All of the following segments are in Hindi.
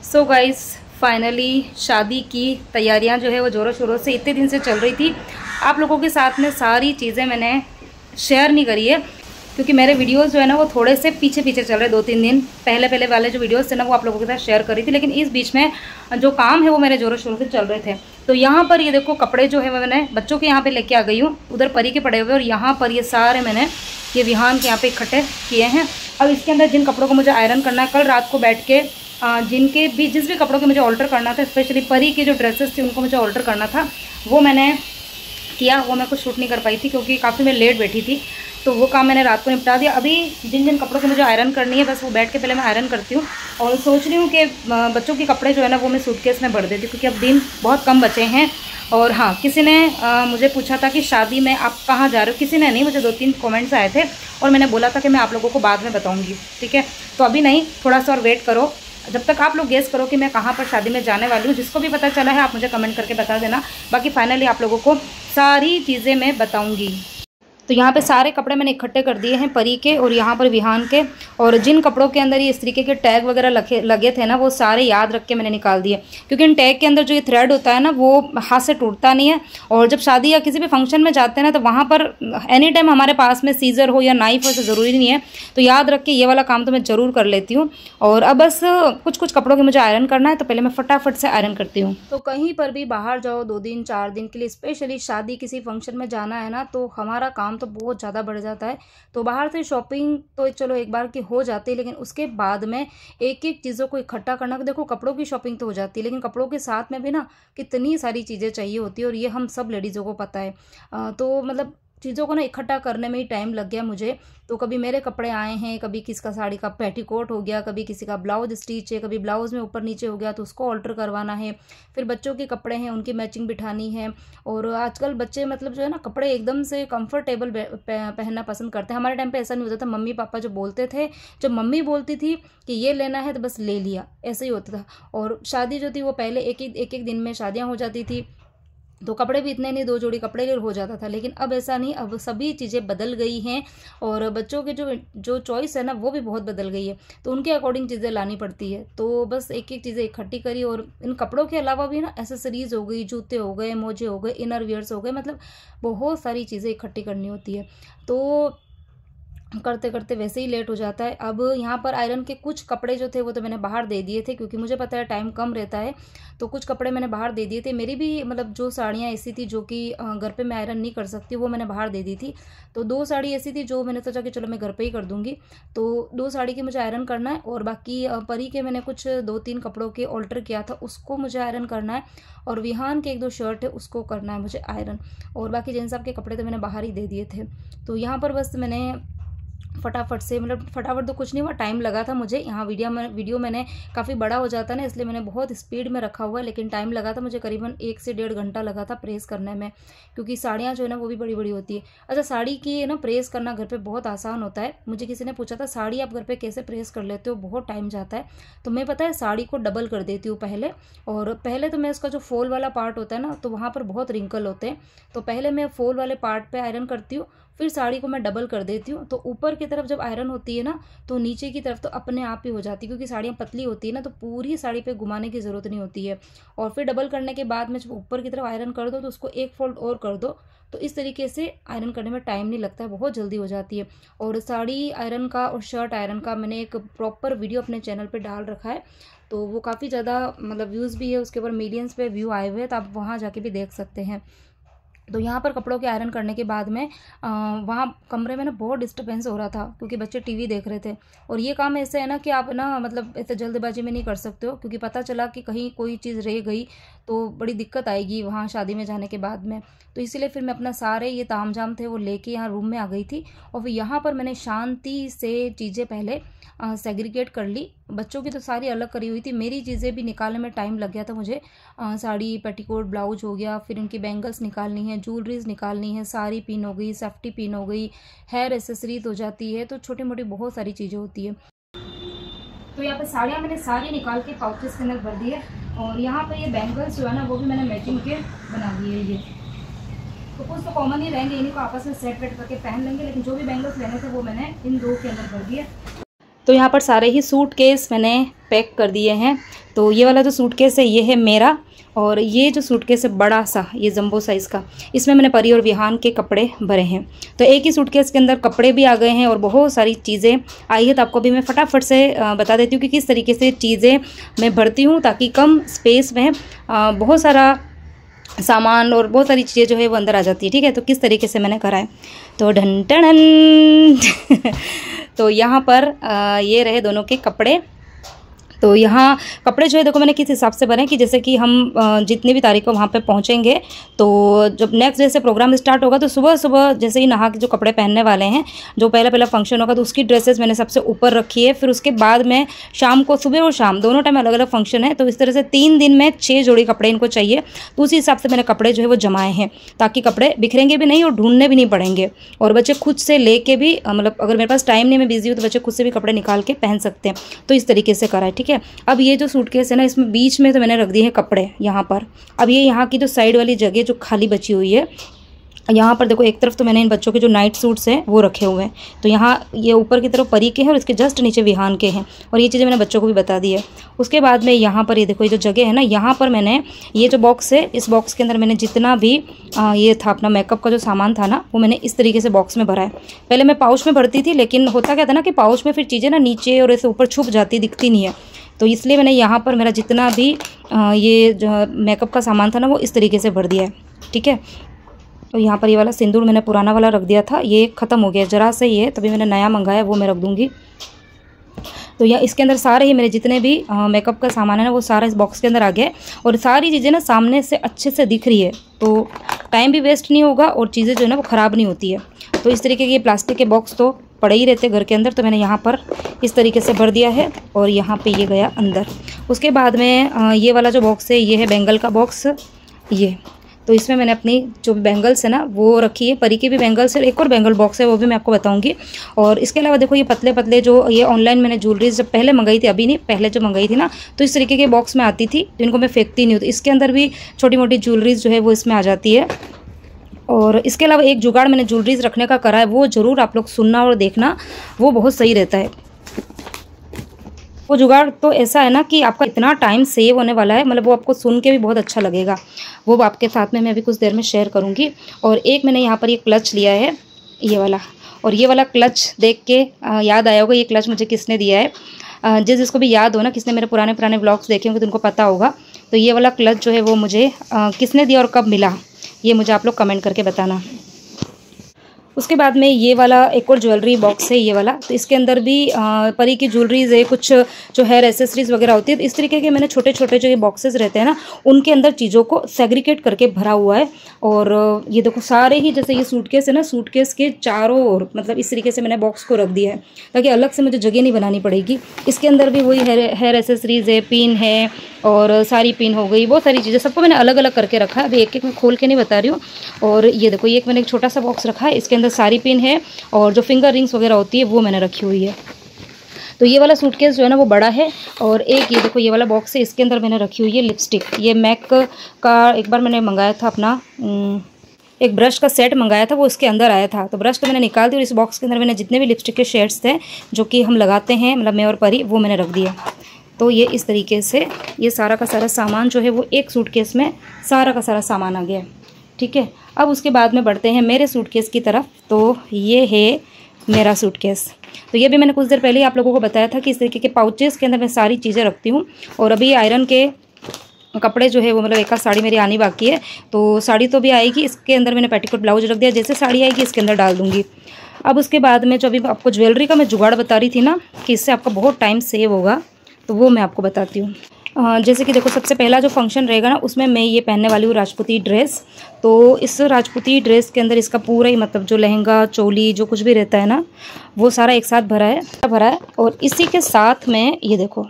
सो गाइस फाइनली शादी की तैयारियां जो है वो ज़ोरों शोरों से इतने दिन से चल रही थी। आप लोगों के साथ में सारी चीज़ें मैंने शेयर नहीं करी है क्योंकि मेरे वीडियोस जो है ना वो थोड़े से पीछे पीछे चल रहे। 2-3 दिन पहले वाले जो वीडियोस थे ना वो आप लोगों के साथ शेयर करी थी, लेकिन इस बीच में जो काम है वो मेरे ज़ोरों शोरों से चल रहे थे। तो यहाँ पर ये देखो कपड़े जो है मैंने बच्चों के यहाँ पे लेके आ गई हूँ, उधर परी के पड़े हुए, और यहाँ पर ये सारे मैंने ये विहान के यहाँ पे इकट्ठे किए हैं। अब इसके अंदर जिन कपड़ों को मुझे आयरन करना है, कल रात को बैठ के जिस भी कपड़ों के मुझे ऑल्टर करना था, स्पेशली परी की जो ड्रेसेस थी उनको मुझे ऑल्टर करना था, वो मैंने किया। वो मैं कुछ शूट नहीं कर पाई थी क्योंकि काफ़ी मैं लेट बैठी थी, तो वो काम मैंने रात को निपटा दिया। अभी जिन कपड़ों को मुझे आयरन करनी है बस वो बैठ के पहले मैं आयरन करती हूँ, और सोच रही हूँ कि बच्चों के कपड़े जो है ना वो मैं सूटकेस में भर देती हूँ क्योंकि अब दिन बहुत कम बचे हैं। और हाँ, किसी ने मुझे पूछा था कि शादी में आप कहाँ जा रहे हो। किसी ने नहीं, मुझे 2-3 कमेंट्स आए थे और मैंने बोला था कि मैं आप लोगों को बाद में बताऊँगी, ठीक है। तो अभी नहीं, थोड़ा सा और वेट करो, जब तक आप लोग गेस करो कि मैं कहाँ पर शादी में जाने वाली हूँ। जिसको भी पता चला है आप मुझे कमेंट करके बता देना, बाकी फाइनली आप लोगों को सारी चीज़ें मैं बताऊँगी। तो यहाँ पे सारे कपड़े मैंने इकट्ठे कर दिए हैं परी के और यहाँ पर विहान के, और जिन कपड़ों के अंदर ये इस तरीके के टैग वगैरह लगे थे ना वो सारे याद रख के मैंने निकाल दिए, क्योंकि इन टैग के अंदर जो ये थ्रेड होता है ना वो हाथ से टूटता नहीं है। और जब शादी या किसी भी फंक्शन में जाते हैं ना तो वहाँ पर एनी टाइम हमारे पास में सीज़र हो या नाइफ हो, ऐसा ज़रूरी नहीं है। तो याद रख के ये वाला काम तो मैं ज़रूर कर लेती हूँ। और अब बस कुछ कपड़ों के मुझे आयरन करना है, तो पहले मैं फटाफट से आयरन करती हूँ। तो कहीं पर भी बाहर जाओ 2 दिन 4 दिन के लिए, स्पेशली शादी किसी फंक्शन में जाना है ना, तो हमारा काम तो बहुत ज़्यादा बढ़ जाता है। तो बाहर से शॉपिंग तो चलो एक बार की हो जाती है, लेकिन उसके बाद में एक एक चीज़ों को इकट्ठा करना, देखो कपड़ों की शॉपिंग तो हो जाती है, लेकिन कपड़ों के साथ में भी ना कितनी सारी चीज़ें चाहिए होती है, और ये हम सब लेडीज़ों को पता है। तो मतलब चीज़ों को ना इकट्ठा करने में ही टाइम लग गया मुझे। तो कभी मेरे कपड़े आए हैं, कभी किसका साड़ी का पेटीकोट हो गया, कभी किसी का ब्लाउज स्टिच है, कभी ब्लाउज में ऊपर नीचे हो गया तो उसको ऑल्टर करवाना है, फिर बच्चों के कपड़े हैं उनकी मैचिंग बिठानी है। और आजकल बच्चे मतलब जो है ना कपड़े एकदम से कंफर्टेबल पहनना पसंद करते हैं। हमारे टाइम पे ऐसा नहीं होता था, मम्मी पापा जो बोलते थे, जब मम्मी बोलती थी कि ये लेना है तो बस ले लिया, ऐसे ही होता था। और शादी जो थी वो पहले एक दिन में शादियाँ हो जाती थी, तो कपड़े भी इतने नहीं, 2 जोड़ी कपड़े ले हो जाता था। लेकिन अब ऐसा नहीं, अब सभी चीज़ें बदल गई हैं, और बच्चों के जो चॉइस है ना वो भी बहुत बदल गई है, तो उनके अकॉर्डिंग चीज़ें लानी पड़ती है। तो बस एक एक चीज़ें इकट्ठी करी, और इन कपड़ों के अलावा भी ना एसेसरीज हो गई, जूते हो गए, मोजे हो गए, इनर वियर्स हो गए, मतलब बहुत सारी चीज़ें इकट्ठी करनी होती है। तो करते करते वैसे ही लेट हो जाता है। अब यहाँ पर आयरन के कुछ कपड़े जो थे वो तो मैंने बाहर दे दिए थे, क्योंकि मुझे पता है टाइम कम रहता है, तो कुछ कपड़े मैंने बाहर दे दिए थे। मेरी भी मतलब जो साड़ियाँ ऐसी थी जो कि घर पे मैं आयरन नहीं कर सकती, वो मैंने बाहर दे दी थी। तो 2 साड़ी ऐसी थी जो मैंने सोचा कि चलो मैं घर पे ही कर दूँगी, तो 2 साड़ी की मुझे आयरन करना है। और बाकी परी के मैंने कुछ 2-3 कपड़ों के ऑल्टर किया था, उसको मुझे आयरन करना है। और विहान के 1-2 शर्ट है उसको करना है मुझे आयरन। और बाकी जेंट्स साहब के कपड़े तो मैंने बाहर ही दे दिए थे। तो यहाँ पर बस मैंने फटाफट से, मतलब फटाफट तो कुछ नहीं हुआ, टाइम लगा था मुझे। यहाँ वीडियो मैंने काफ़ी बड़ा हो जाता है ना, इसलिए मैंने बहुत स्पीड में रखा हुआ है, लेकिन टाइम लगा था मुझे, करीबन 1 से 1.5 घंटा लगा था प्रेस करने में, क्योंकि साड़ियाँ जो है ना वो भी बड़ी बड़ी होती है। अच्छा, साड़ी की ना प्रेस करना घर पे बहुत आसान होता है। मुझे किसी ने पूछा था साड़ी आप घर पे कैसे प्रेस कर लेते हो, बहुत टाइम जाता है। तो मैं पता है साड़ी को डबल कर देती हूँ पहले, और पहले तो मैं उसका जो फोल वाला पार्ट होता है ना, तो वहाँ पर बहुत रिंकल होते हैं, तो पहले मैं फोल वाले पार्ट पे आयरन करती हूँ, फिर साड़ी को मैं डबल कर देती हूँ। तो ऊपर की तरफ जब आयरन होती है ना, तो नीचे की तरफ तो अपने आप ही हो जाती है, क्योंकि साड़ियाँ पतली होती है ना, तो पूरी साड़ी पे घुमाने की ज़रूरत नहीं होती है। और फिर डबल करने के बाद में जब ऊपर की तरफ आयरन कर दो तो उसको 1 फोल्ड और कर दो, तो इस तरीके से आयरन करने में टाइम नहीं लगता है, बहुत जल्दी हो जाती है। और साड़ी आयरन का और शर्ट आयरन का मैंने एक प्रॉपर वीडियो अपने चैनल पर डाल रखा है, तो वो काफ़ी ज़्यादा मतलब व्यूज़ भी है, उसके ऊपर मिलियंस पे व्यू आए हुए हैं, तो आप वहाँ जाके भी देख सकते हैं। तो यहाँ पर कपड़ों के आयरन करने के बाद में वहाँ कमरे में ना बहुत डिस्टर्बेंस हो रहा था, क्योंकि बच्चे टीवी देख रहे थे। और ये काम ऐसे है ना कि आप ना मतलब ऐसे जल्दबाजी में नहीं कर सकते हो, क्योंकि पता चला कि कहीं कोई चीज़ रह गई तो बड़ी दिक्कत आएगी वहाँ शादी में जाने के बाद में। तो इसीलिए फिर मैं अपना सारे ये तामझाम थे वो लेके यहाँ रूम में आ गई थी, और फिर यहाँ पर मैंने शांति से चीज़ें पहले सेग्रीगेट कर ली। बच्चों की तो सारी अलग करी हुई थी, मेरी चीज़ें भी निकालने में टाइम लग गया था मुझे। साड़ी, पेटीकोट, ब्लाउज हो गया, फिर इनकी बैंगल्स निकालनी है, ज्वेलरीज निकालनी है, सारी पिन हो गई, सेफ्टी पिन हो गई, हेयर एसेसरीज हो जाती है, तो छोटी मोटी बहुत सारी चीज़ें होती है। तो यहाँ पे साड़ियाँ मैंने सारी निकाल के पाउचेस के अंदर भर दी है, और यहाँ पे ये बैंगल्स जो है ना वो भी मैंने मैचिंग के बना दिए। ये तो कुछ तो कॉमन ही रहेंगे, इन्हीं को आपस में सेट वेट करके पहन लेंगे, लेकिन जो भी बैंगल्स लेने थे वो मैंने इन 2 के अंदर भर दिए। तो यहाँ पर सारे ही सूटकेस मैंने पैक कर दिए हैं। तो ये वाला जो सूटकेस है ये है मेरा, और ये जो सूटकेस है बड़ा सा, ये जंबो साइज़ का, इसमें मैंने परी और विहान के कपड़े भरे हैं। तो एक ही सूटकेस के अंदर कपड़े भी आ गए हैं और बहुत सारी चीज़ें आई है। तो आपको भी मैं फटाफट से बता देती हूँ कि किस तरीके से चीज़ें मैं भरती हूँ, ताकि कम स्पेस में बहुत सारा सामान और बहुत सारी चीज़ें जो है वो अंदर आ जाती है। ठीक है, तो किस तरीके से मैंने करा है, तो ढन टन तो यहाँ पर ये रहे दोनों के कपड़े। तो यहाँ कपड़े जो है देखो मैंने किस हिसाब से भरे कि जैसे कि हम जितनी भी तारीख को वहाँ पे पहुँचेंगे, तो जब नेक्स्ट डे से प्रोग्राम स्टार्ट होगा तो सुबह सुबह जैसे ही नहा के जो कपड़े पहनने वाले हैं, जो पहला फंक्शन होगा, तो उसकी ड्रेसेस मैंने सबसे ऊपर रखी है। फिर उसके बाद में शाम को, सुबह और शाम दोनों टाइम अलग अलग फंक्शन है, तो इस तरह से 3 दिन में 6 जोड़ी कपड़े इनको चाहिए। तो उसी हिसाब से मैंने कपड़े जो है वो जमाए हैं, ताकि कपड़े बिखरेंगे भी नहीं और ढूंढने भी नहीं पड़ेंगे, और बच्चे खुद से लेके भी, मतलब अगर मेरे पास टाइम नहीं, मैं बिजी हूँ, तो बच्चे खुद से भी कपड़े निकाल के पहन सकते हैं। तो इस तरीके से करा है। ठीक है, अब ये जो सूटकेस है ना, इसमें बीच में तो मैंने रख दिए हैं कपड़े यहाँ पर। अब ये यहाँ की जो साइड वाली जगह जो खाली बची हुई है, यहाँ पर देखो एक तरफ तो मैंने इन बच्चों के जो नाइट सूट्स हैं वो रखे हुए हैं। तो यहाँ ये ऊपर की तरफ परी के हैं और इसके जस्ट नीचे विहान के हैं, और ये चीज़ें मैंने बच्चों को भी बता दी है। उसके बाद में यहाँ पर ये देखो, ये जो जगह है ना, यहाँ पर मैंने ये जो बॉक्स है, इस बॉक्स के अंदर मैंने जितना भी ये था अपना मेकअप का जो सामान था ना, वो मैंने इस तरीके से बॉक्स में भरा है। पहले मैं पाउच में भरती थी, लेकिन होता क्या था ना कि पाउच में फिर चीज़ें ना नीचे और ऐसे ऊपर छुप जाती, दिखती नहीं है। तो इसलिए मैंने यहाँ पर मेरा जितना भी ये जो मेकअप का सामान था ना, वो इस तरीके से भर दिया है। ठीक है, तो यहाँ पर ये वाला सिंदूर मैंने पुराना वाला रख दिया था, ये ख़त्म हो गया जरा से ही है, तभी मैंने नया मंगाया, वो मैं रख दूँगी। तो यह इसके अंदर सारे ही मेरे जितने भी मेकअप का सामान है ना, वो सारा इस बॉक्स के अंदर आ गया, और सारी चीज़ें ना सामने से अच्छे से दिख रही है, तो टाइम भी वेस्ट नहीं होगा और चीज़ें जो है ना वो ख़राब नहीं होती है। तो इस तरीके के ये प्लास्टिक के बॉक्स तो पड़े ही रहते घर के अंदर, तो मैंने यहाँ पर इस तरीके से भर दिया है, और यहाँ पे ये गया अंदर। उसके बाद में ये वाला जो बॉक्स है, ये है बेंगल का बॉक्स, ये तो इसमें मैंने अपनी जो बैंगल्स है ना वो रखी है, परी के भी बैंगल्स है, एक और बैंगल बॉक्स है वो भी मैं आपको बताऊंगी। और इसके अलावा देखो ये पतले पतले जो ये ऑनलाइन मैंने ज्वेलरीज जब पहले मंगाई थी, अभी नहीं, पहले जो मंगाई थी ना, तो इस तरीके के बॉक्स में आती थी, जिनको मैं फेंकती नहीं हूँ। तो इसके अंदर भी छोटी मोटी ज्वेलरीज जो है वो इसमें आ जाती है। और इसके अलावा एक जुगाड़ मैंने ज्वेलरीज रखने का करा है, वो ज़रूर आप लोग सुनना और देखना, वो बहुत सही रहता है। वो जुगाड़ तो ऐसा है ना कि आपका इतना टाइम सेव होने वाला है, मतलब वो आपको सुन के भी बहुत अच्छा लगेगा, वो आपके साथ में मैं अभी कुछ देर में शेयर करूँगी। और एक मैंने यहाँ पर ये क्लच लिया है, ये वाला, और ये वाला क्लच देख के याद आया होगा ये क्लच मुझे किसने दिया है। जिसको भी याद हो ना, किसने मेरे पुराने व्लॉग्स देखे होंगे तो उनको पता होगा। तो ये वाला क्लच जो है वो मुझे किसने दिया और कब मिला, ये मुझे आप लोग कमेंट करके बताना। उसके बाद में ये वाला एक और ज्वेलरी बॉक्स है, ये वाला, तो इसके अंदर भी परी की ज्वेलरीज है, कुछ जो हेयर एसेसरीज वगैरह होती है। तो इस तरीके के मैंने छोटे छोटे जो ये बॉक्सेस रहते हैं ना, उनके अंदर चीज़ों को सेग्रीगेट करके भरा हुआ है। और ये देखो सारे ही, जैसे ये सूटकेस है ना, सूटकेस के चारों ओर मतलब इस तरीके से मैंने बॉक्स को रख दिया है, ताकि अलग से मुझे जगह नहीं बनानी पड़ेगी। इसके अंदर भी वही हेयर एसेसरीज है, पिन है, और सारी पिन हो गई, बहुत सारी चीज़ें, सबको मैंने अलग अलग करके रखा है। अभी एक एक मैं खोल के नहीं बता रही हूँ। और ये देखो, ये एक मैंने एक छोटा सा बॉक्स रखा है, इसके अंदर सारी पिन है, और जो फिंगर रिंग्स वगैरह होती है वो मैंने रखी हुई है। तो ये वाला सूटकेस जो है ना वो बड़ा है। और एक ये देखो ये वाला बॉक्स है, इसके अंदर मैंने रखी हुई है लिपस्टिक। ये मैक का एक बार मैंने मंगाया था अपना, एक ब्रश का सेट मंगाया था, वो इसके अंदर आया था। तो ब्रश तो मैंने निकाल दिया, और इस बॉक्स के अंदर मैंने जितने भी लिपस्टिक के शेड्स थे जो कि हम लगाते हैं, मतलब मैं और परी, वो मैंने रख दिया। तो ये इस तरीके से ये सारा का सारा सामान जो है वो एक सूटकेस में सारा का सारा सामान आ गया। ठीक है, अब उसके बाद में बढ़ते हैं मेरे सूटकेस की तरफ। तो ये है मेरा सूटकेस। तो ये भी मैंने कुछ देर पहले ही आप लोगों को बताया था कि इस तरीके के पाउचेस के अंदर मैं सारी चीज़ें रखती हूँ। और अभी आयरन के कपड़े जो है वो, मतलब एक आध साड़ी मेरी आनी बाकी है, तो साड़ी तो भी आएगी। इसके अंदर मैंने पेटीकोट ब्लाउज रख दिया, जैसे साड़ी आएगी इसके अंदर डाल दूँगी। अब उसके बाद में जो अभी आपको ज्वेलरी का मैं जुगाड़ बता रही थी ना कि इससे आपका बहुत टाइम सेव होगा, तो वो मैं आपको बताती हूँ। जैसे कि देखो, सबसे पहला जो फंक्शन रहेगा ना, उसमें मैं ये पहनने वाली हूँ राजपूती ड्रेस। तो इस राजपूती ड्रेस के अंदर इसका पूरा ही मतलब जो लहंगा, चोली, जो कुछ भी रहता है ना, वो सारा एक साथ भरा है। और इसी के साथ में ये देखो,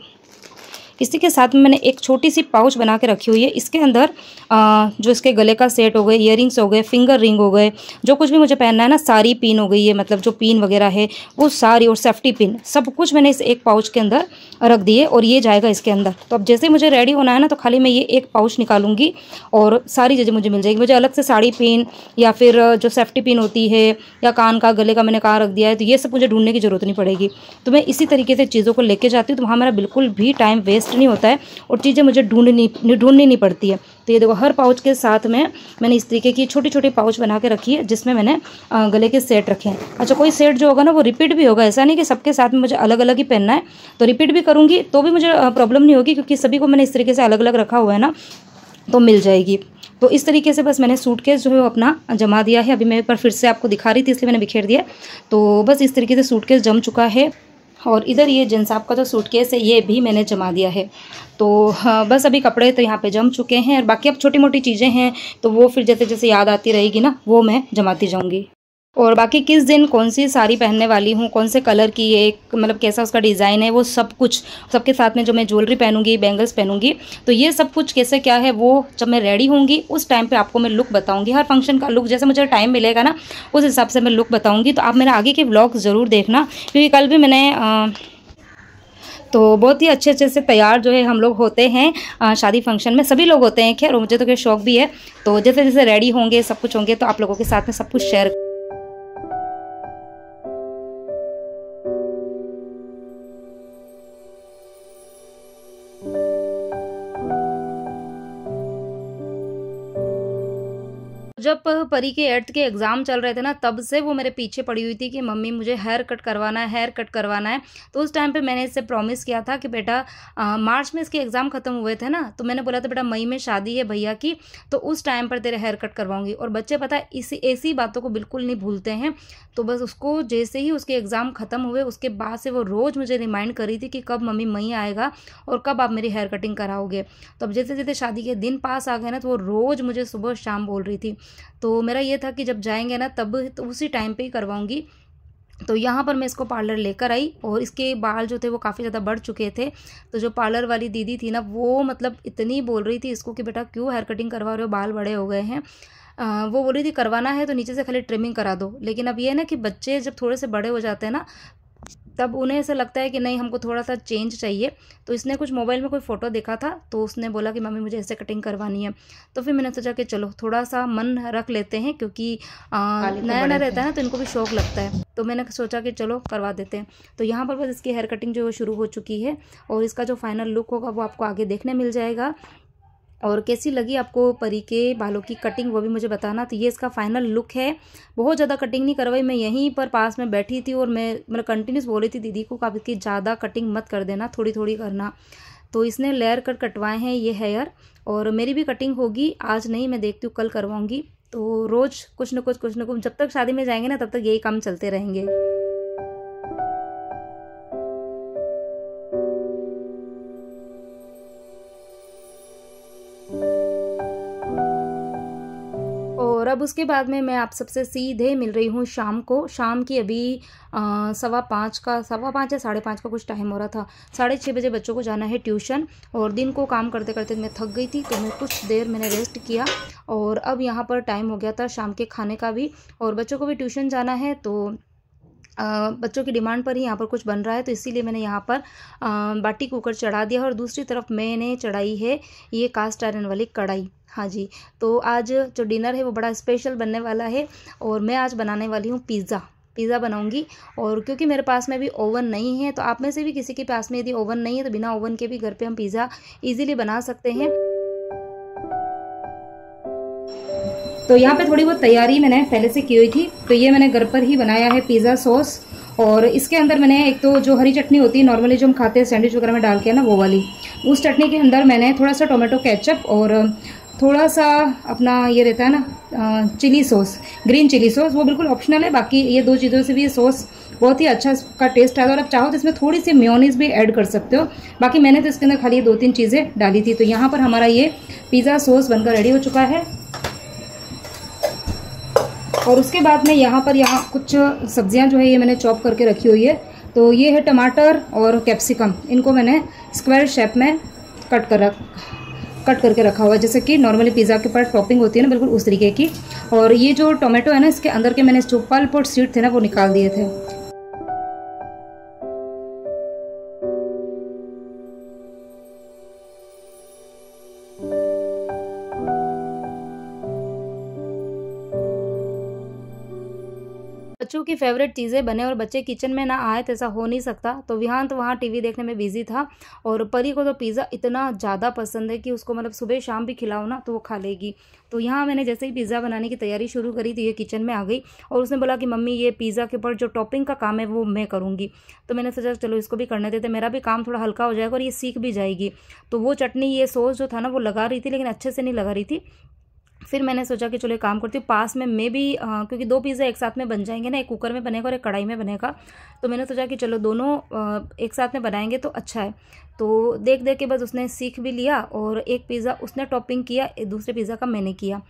इसी के साथ में मैंने एक छोटी सी पाउच बना के रखी हुई है। इसके अंदर जो इसके गले का सेट हो गए, ईयरिंग्स हो गए, फिंगर रिंग हो गए, जो कुछ भी मुझे पहनना है ना, सारी पिन हो गई है, मतलब जो पिन वगैरह है वो सारी, और सेफ्टी पिन, सब कुछ मैंने इस एक पाउच के अंदर रख दिए और ये जाएगा इसके अंदर। तो अब जैसे मुझे रेडी होना है ना, तो खाली मैं ये एक पाउच निकालूंगी और सारी चीज़ें मुझे मिल जाएगी। मुझे अलग से साड़ी पिन या फिर जो सेफ्टी पिन होती है या कान का, गले का मैंने कहाँ रख दिया है, तो ये सब मुझे ढूंढने की ज़रूरत नहीं पड़ेगी। तो मैं इसी तरीके से चीज़ों को लेके जाती हूँ, तो वहाँ मेरा बिल्कुल भी टाइम वेस्ट नहीं होता है और चीज़ें मुझे ढूंढनी नहीं पड़ती है। तो ये देखो, हर पाउच के साथ में मैंने इस तरीके की छोटी छोटी पाउच बना के रखी है जिसमें मैंने गले के सेट रखे हैं। अच्छा, कोई सेट जो होगा ना वो रिपीट भी होगा, ऐसा नहीं कि सबके साथ में मुझे अलग अलग ही पहनना है। तो रिपीट भी करूँगी तो भी मुझे प्रॉब्लम नहीं होगी, क्योंकि सभी को मैंने इस तरीके से अलग अलग रखा हुआ है ना, तो मिल जाएगी। तो इस तरीके से बस मैंने सूटकेस जो है वो अपना जमा दिया है। अभी मैं एक बार फिर से आपको दिखा रही थी, इसलिए मैंने बिखेर दिया। तो बस इस तरीके से सूटकेस जम चुका है। और इधर ये जेंट्स साहब का जो सूटकेस है ये भी मैंने जमा दिया है। तो हाँ, बस अभी कपड़े तो यहाँ पे जम चुके हैं और बाकी अब छोटी मोटी चीज़ें हैं तो वो फिर जैसे जैसे याद आती रहेगी ना, वो मैं जमाती जाऊँगी। और बाकी किस दिन कौन सी साड़ी पहनने वाली हूँ, कौन से कलर की है, मतलब कैसा उसका डिज़ाइन है, वो सब कुछ, सबके साथ में जो मैं ज्वेलरी पहनूंगी, बैंगल्स पहनूंगी, तो ये सब कुछ कैसे क्या है वो जब मैं रेडी होंगी उस टाइम पे आपको मैं लुक बताऊंगी। हर फंक्शन का लुक जैसे मुझे टाइम मिलेगा ना उस हिसाब से मैं लुक बताऊंगी। तो आप मेरा आगे के व्लॉग ज़रूर देखना, क्योंकि कल भी मैंने तो बहुत ही अच्छे अच्छे से तैयार जो है हम लोग होते हैं शादी फंक्शन में, सभी लोग होते हैं खैर, और मुझे तो खैर शौक भी है। तो जैसे जैसे रेडी होंगे, सब कुछ होंगे, तो आप लोगों के साथ में सब कुछ शेयर। जब परी के 8th के एग्ज़ाम चल रहे थे ना, तब से वो मेरे पीछे पड़ी हुई थी कि मम्मी मुझे हेयर कट करवाना है, हेयर कट करवाना है। तो उस टाइम पे मैंने इससे प्रॉमिस किया था कि बेटा मार्च में इसके एग्ज़ाम ख़त्म हुए थे ना, तो मैंने बोला था बेटा मई में शादी है भैया की, तो उस टाइम पर तेरे हेयर कट करवाऊंगी। और बच्चे पता है ऐसी बातों को बिल्कुल नहीं भूलते हैं। तो बस उसको जैसे ही उसके एग्ज़ाम ख़त्म हुए उसके बाद से वो रोज़ मुझे रिमाइंड कर रही थी कि कब मम्मी मई आएगा और कब आप मेरी हेयर कटिंग कराओगे। तो अब जैसे जैसे शादी के दिन पास आ गए ना, तो वो रोज़ मुझे सुबह शाम बोल रही थी। तो मेरा ये था कि जब जाएंगे ना तब तो उसी टाइम पे ही करवाऊंगी। तो यहाँ पर मैं इसको पार्लर लेकर आई और इसके बाल जो थे वो काफ़ी ज़्यादा बढ़ चुके थे। तो जो पार्लर वाली दीदी थी ना, वो मतलब इतनी बोल रही थी इसको कि बेटा क्यों हेयर कटिंग करवा रहे हो, बाल बड़े हो गए हैं। वो बोल रही थी करवाना है तो नीचे से खाली ट्रिमिंग करा दो। लेकिन अब ये है ना कि बच्चे जब थोड़े से बड़े हो जाते हैं ना, तब उन्हें ऐसा लगता है कि नहीं हमको थोड़ा सा चेंज चाहिए। तो इसने कुछ मोबाइल में कोई फ़ोटो देखा था, तो उसने बोला कि मम्मी मुझे ऐसे कटिंग करवानी है। तो फिर मैंने सोचा कि चलो थोड़ा सा मन रख लेते हैं, क्योंकि नया नया रहता है ना, तो इनको भी शौक लगता है। तो मैंने सोचा कि चलो करवा देते हैं। तो यहाँ पर बस इसकी हेयर कटिंग जो शुरू हो चुकी है और इसका जो फाइनल लुक होगा वो आपको आगे देखने मिल जाएगा। और कैसी लगी आपको परी के बालों की कटिंग वो भी मुझे बताना। तो ये इसका फाइनल लुक है। बहुत ज़्यादा कटिंग नहीं करवाई, मैं यहीं पर पास में बैठी थी और मैं मतलब कंटिन्यूस बोल रही थी दीदी को काफ़ी कि ज़्यादा कटिंग मत कर देना, थोड़ी थोड़ी करना। तो इसने लेयर कट कटवाए हैं ये हेयर, और मेरी भी कटिंग होगी, आज नहीं मैं देखती हूँ कल करवाऊँगी। तो रोज़ कुछ न कुछ जब तक शादी में जाएंगे ना तब तक यही काम चलते रहेंगे। और अब उसके बाद में मैं आप सबसे सीधे मिल रही हूँ शाम को। शाम की अभी 5:15 या 5:30 का कुछ टाइम हो रहा था। 6:30 बजे बच्चों को जाना है ट्यूशन, और दिन को काम करते करते मैं थक गई थी, तो मैं कुछ देर मैंने रेस्ट किया। और अब यहाँ पर टाइम हो गया था शाम के खाने का भी, और बच्चों को भी ट्यूशन जाना है। तो बच्चों की डिमांड पर ही यहाँ पर कुछ बन रहा है, तो इसीलिए मैंने यहाँ पर बाटी कुकर चढ़ा दिया। और दूसरी तरफ मैंने चढ़ाई है ये कास्ट आयरन वाली कढ़ाई। हाँ जी, तो आज जो डिनर है वो बड़ा स्पेशल बनने वाला है, और मैं आज बनाने वाली हूँ पिज़्ज़ा बनाऊंगी। और क्योंकि मेरे पास में भी ओवन नहीं है, तो आप में से भी किसी के पास में यदि ओवन नहीं है तो बिना ओवन के भी घर पे हम पिज़्ज़ा इजीली बना सकते हैं। तो यहाँ पे थोड़ी बहुत तैयारी मैंने पहले से की हुई थी। तो ये मैंने घर पर ही बनाया है पिज़्ज़ा सॉस, और इसके अंदर मैंने एक तो जो हरी चटनी होती है नॉर्मली जो हम खाते हैं सैंडविच वगैरह में डाल के ना, वो वाली, उस चटनी के अंदर मैंने थोड़ा सा टोमेटो केचप और थोड़ा सा अपना ये रहता है ना chilli sauce, green chilli sauce, वो बिल्कुल ऑप्शनल है। बाकी ये दो चीज़ों से भी ये सॉस बहुत ही अच्छा इसका टेस्ट आता है। और आप चाहो तो इसमें थोड़ी सी मेयोनीज भी ऐड कर सकते हो। बाकी मैंने तो इसके अंदर खाली 2-3 चीज़ें डाली थी। तो यहाँ पर हमारा ये पिज़्ज़ा सॉस बनकर रेडी हो चुका है। और उसके बाद में यहाँ कुछ सब्जियाँ जो है ये मैंने चॉप करके रखी हुई है। तो ये है टमाटर और कैप्सिकम, इनको मैंने स्क्वायर शेप में कट करके रखा हुआ है, जैसे कि नॉर्मली पिज़्ज़ा के ऊपर टॉपिंग होती है ना, बिल्कुल उस तरीके की। और ये जो टोमेटो है ना, इसके अंदर के मैंने जो पल्प और सीड थे ना वो निकाल दिए थे। बच्चों की फेवरेट चीज़ें बने और बच्चे किचन में ना आए तो ऐसा हो नहीं सकता। तो विहान तो वहाँ टीवी देखने में बिजी था, और परी को तो पिज़्ज़ा इतना ज़्यादा पसंद है कि उसको मतलब सुबह शाम भी खिलाओ ना तो वो खा लेगी। तो यहाँ मैंने जैसे ही पिज़्ज़ा बनाने की तैयारी शुरू करी तो ये किचन में आ गई, और उसने बोला कि मम्मी ये पिज़्ज़ा के ऊपर जो टॉपिंग का काम है वो मैं करूँगी। तो मैंने सोचा चलो इसको भी करने देते, मेरा भी काम थोड़ा हल्का हो जाएगा और ये सीख भी जाएगी। तो वो चटनी, ये सॉस जो था ना वो लगा रही थी, लेकिन अच्छे से नहीं लगा रही थी। फिर मैंने सोचा कि चलो एक काम करती हूँ, पास में मैं भी क्योंकि 2 पिज़्ज़ा एक साथ में बन जाएंगे ना, एक कुकर में बनेगा और एक कढ़ाई में बनेगा। तो मैंने सोचा कि चलो दोनों एक साथ में बनाएंगे तो अच्छा है। तो देख देख के बस उसने सीख भी लिया, और एक पिज़्ज़ा उसने टॉपिंग किया, दूसरे पिज़्ज़ा का मैंने किया।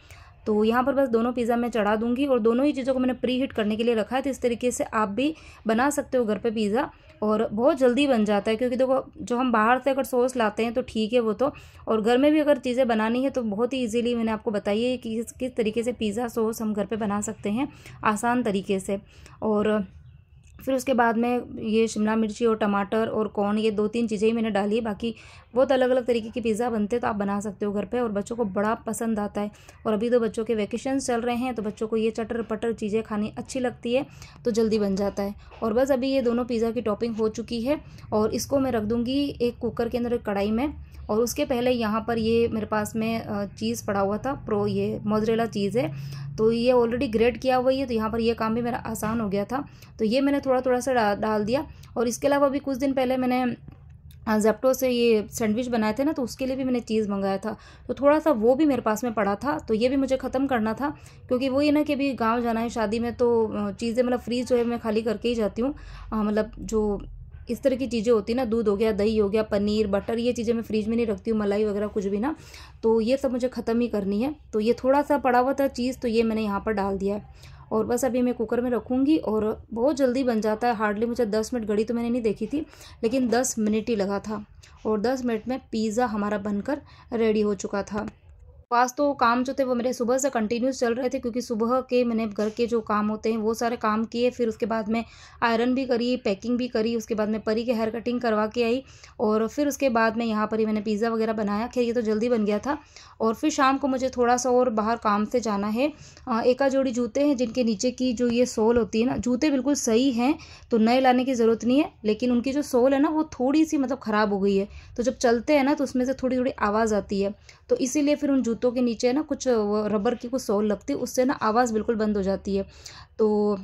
तो यहाँ पर बस दोनों पिज़्ज़ा मैं चढ़ा दूंगी, और दोनों ही चीज़ों को मैंने प्री हीट करने के लिए रखा है। तो इस तरीके से आप भी बना सकते हो घर पे पिज़्ज़ा, और बहुत जल्दी बन जाता है। क्योंकि देखो, जो हम बाहर से अगर सॉस लाते हैं तो ठीक है वो तो, और घर में भी अगर चीज़ें बनानी है तो बहुत ही इजीली मैंने आपको बताई है कि किस तरीके से पिज़्ज़ा सॉस हम घर पे बना सकते हैं आसान तरीके से। और फिर उसके बाद में ये शिमला मिर्ची और टमाटर और कॉर्न, ये 2-3 चीज़ें ही मैंने डाली है। बाकी बहुत अलग अलग तरीके के पिज़्ज़ा बनते हैं, तो आप बना सकते हो घर पे, और बच्चों को बड़ा पसंद आता है। और अभी तो बच्चों के वैकेशंस चल रहे हैं, तो बच्चों को ये चटर पटर चीज़ें खानी अच्छी लगती है, तो जल्दी बन जाता है। और बस अभी ये दोनों पिज़्ज़ा की टॉपिंग हो चुकी है, और इसको मैं रख दूँगी एक कुकर के अंदर, एक कढ़ाई में। और उसके पहले यहाँ पर ये मेरे पास में चीज़ पड़ा हुआ था, ये मोज़रेला चीज़ है, तो ये ऑलरेडी ग्रेट किया हुआ ही है। तो यहाँ पर ये काम भी मेरा आसान हो गया था, तो ये मैंने थोड़ा थोड़ा सा डाल दिया। और इसके अलावा भी कुछ दिन पहले मैंने ज़ेप्टो से ये सैंडविच बनाए थे ना, तो उसके लिए भी मैंने चीज़ मंगाया था, तो थोड़ा सा वो भी मेरे पास में पड़ा था, तो ये भी मुझे ख़त्म करना था। क्योंकि वो ये ना कि अभी गांव जाना है शादी में, तो चीज़ें मतलब फ्रीज जो है मैं खाली करके ही जाती हूँ। मतलब जो इस तरह की चीज़ें होती है ना, दूध हो गया, दही हो गया, पनीर, बटर, ये चीज़ें मैं फ्रीज में नहीं रखती हूँ, मलाई वगैरह कुछ भी ना, तो ये सब मुझे ख़त्म ही करनी है। तो ये थोड़ा सा पड़ा हुआ था चीज़, तो ये मैंने यहाँ पर डाल दिया है। और बस अभी मैं कुकर में रखूँगी, और बहुत जल्दी बन जाता है। हार्डली मुझे 10 मिनट, घड़ी तो मैंने नहीं देखी थी, लेकिन 10 मिनट ही लगा था, और 10 मिनट में पिज़्ज़ा हमारा बनकर रेडी हो चुका था। पास तो काम जो थे वो मेरे सुबह से कंटिन्यूस चल रहे थे, क्योंकि सुबह के मैंने घर के जो काम होते हैं वो सारे काम किए। फिर उसके बाद में आयरन भी करी, पैकिंग भी करी, उसके बाद में परी के हेयर कटिंग करवा के आई, और फिर उसके बाद में यहाँ पर ही मैंने पिज़्ज़ा वगैरह बनाया। खैर ये तो जल्दी बन गया था। और फिर शाम को मुझे थोड़ा सा और बाहर काम से जाना है। एक जोड़ी जूते हैं जिनके नीचे की जो ये सोल होती है ना, जूते बिल्कुल सही हैं, तो नए लाने की ज़रूरत नहीं है, लेकिन उनकी जो सोल है ना वो थोड़ी सी मतलब ख़राब हो गई है। तो जब चलते हैं ना तो उसमें से थोड़ी थोड़ी आवाज़ आती है, तो इसीलिए फिर उन जूतों के नीचे ना कुछ रबर की कुछ सोल लगती है, उससे ना आवाज़ बिल्कुल बंद हो जाती है। तो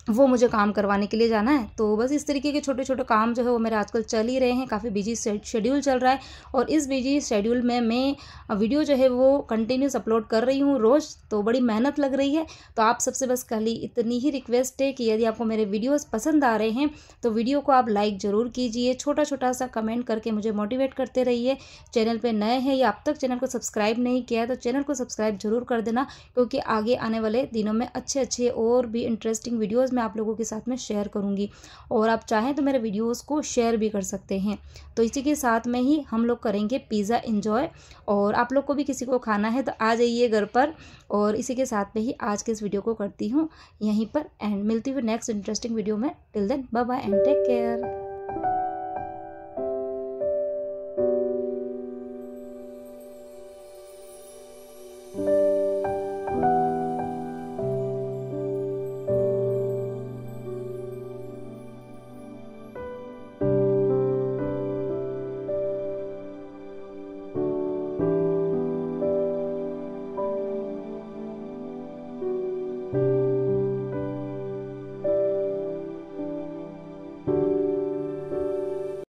वो मुझे काम करवाने के लिए जाना है। तो बस इस तरीके के छोटे छोटे काम जो है वो मेरे आजकल चल ही रहे हैं। काफ़ी बिजी शेड्यूल चल रहा है, और इस बिजी शेड्यूल में मैं वीडियो जो है वो कंटिन्यूस अपलोड कर रही हूँ रोज़, तो बड़ी मेहनत लग रही है। तो आप सबसे बस खाली इतनी ही रिक्वेस्ट है कि यदि आपको मेरे वीडियोज़ पसंद आ रहे हैं तो वीडियो को आप लाइक ज़रूर कीजिए, छोटा छोटा सा कमेंट करके मुझे मोटिवेट करते रहिए। चैनल पर नए हैं या अब तक चैनल को सब्सक्राइब नहीं किया है तो चैनल को सब्सक्राइब जरूर कर देना, क्योंकि आगे आने वाले दिनों में अच्छे अच्छे और भी इंटरेस्टिंग वीडियोज़ मैं आप लोगों के साथ में शेयर करूंगी। और आप चाहें तो मेरे वीडियोस को शेयर भी कर सकते हैं। तो इसी के साथ में ही हम लोग करेंगे पिज़्ज़ा एंजॉय, और आप लोग को भी किसी को खाना है तो आ जाइए घर पर। और इसी के साथ में ही आज के इस वीडियो को करती हूँ यहीं पर एंड। मिलती हुई नेक्स्ट इंटरेस्टिंग वीडियो में। Till then bye bye and take care.